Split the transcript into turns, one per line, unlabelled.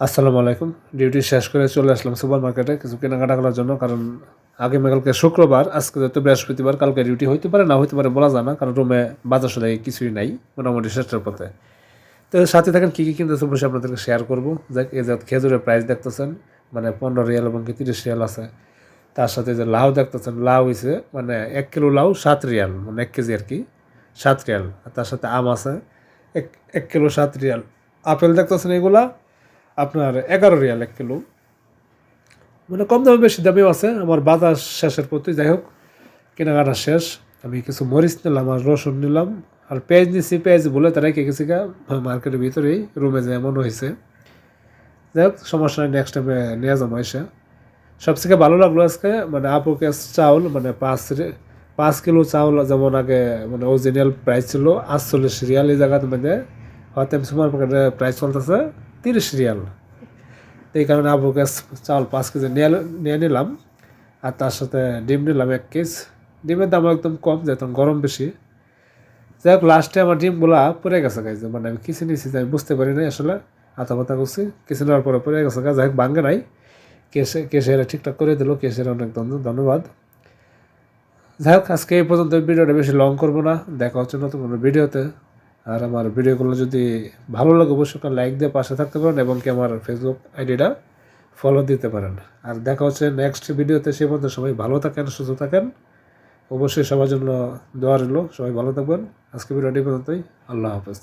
আসসালামু আলাইকুম। ডিউটি শেষ করে চলে আসলাম সুপার মার্কেটে কিছু কেনাকাটা করার জন্য। কারণ আগামীকালকে শুক্রবার, আজকে যেহেতু বৃহস্পতিবার, কালকে ডিউটি হইতে পারে না হইতে পারে বলা যায় না, কারণ রুমে বাজার সদাই কিছুই নাই, মোটামুটি শেষের পথে। তো সাথে থাকেন কী কী কিনতেছে বসে আপনাদেরকে শেয়ার করবো। যাক, এই যে খেজুরের প্রাইস দেখতেছেন, মানে 15 রিয়াল এবং কি 30 রিয়াল আছে। তার সাথে যে লাউ দেখতেছেন, লাউ হয়েছে মানে 1 কিলো লাউ 7 রিয়াল, মানে 1 কেজি আর কি 7 রিয়াল। আর তার সাথে আম আছে 1 কিলো 7 রিয়াল। আপেল দেখতেছেন এগুলা আপনার 11 রিয়াল 1 কিলো, মানে কম দামে বেশি দামেও আছে। আমার বাজার শেষের প্রতি, যাই হোক কেনাকাটা শেষ। আমি কিছু মরিচ নিলাম আর রসুন নিলাম আর পেঁয়াজ নিচ্ছি। পেঁয়াজ বলে তারাই কে গেছি গা মার্কেটের ভিতরেই, রুমে যে এমন হয়েছে। যাই হোক সমস্যা নেই, নেক্সট টাইমে নিয়ে যাবো এসে। সবথেকে ভালো লাগলো আজকে মানে আপুকে চাউল, মানে 5 কিলো চাউল, যেমন আগে মানে অরিজিনাল প্রাইস ছিল 48 রিয়াল, এই জায়গাতে মানে হয়তো সুপার মার্কেটের প্রাইস চলতেছে 30 রিয়াল। এই কারণে আপুকে চাউল 5 কেজি নিয়ে নিলাম। আর তার সাথে ডিম নিলাম 1 কেজি। ডিমের দাম একদম কম, যেহেতু গরম বেশি। যাই হোক লাস্টে আমার ডিমগুলা পড়ে গেছে গাইছে, মানে আমি কিছু নিয়েছি আমি বুঝতে পারি নাই আসলে, আতা পাতা করছি কিছু নেওয়ার পরে পড়ে গেছে গা। যাই হোক ভাঙ্গে নাই, কেসে ঠিকঠাক করে দিল, কেসের অনেক ধন্যবাদ। যাই হোক আজকে এই পর্যন্ত, ভিডিওটা বেশি লং করবো না, দেখা হচ্ছে নতুন কোনো ভিডিওতে। আর আমার ভিডিওগুলো যদি ভালো লাগে অবশ্যই লাইক দিয়ে পাশে থাকতে পারেন এবং কি আমার ফেসবুক আইডিটা ফলো দিতে পারেন। আর দেখা হচ্ছে নেক্সট ভিডিওতে। সে পর্যন্ত সবাই ভালো থাকেন, সুস্থ থাকেন। অবশ্যই সবার জন্য দোয়া রইল, সবাই ভালো থাকবেন। আজকে ভিডিওটি পর্যন্তই। আল্লাহ হাফেজ।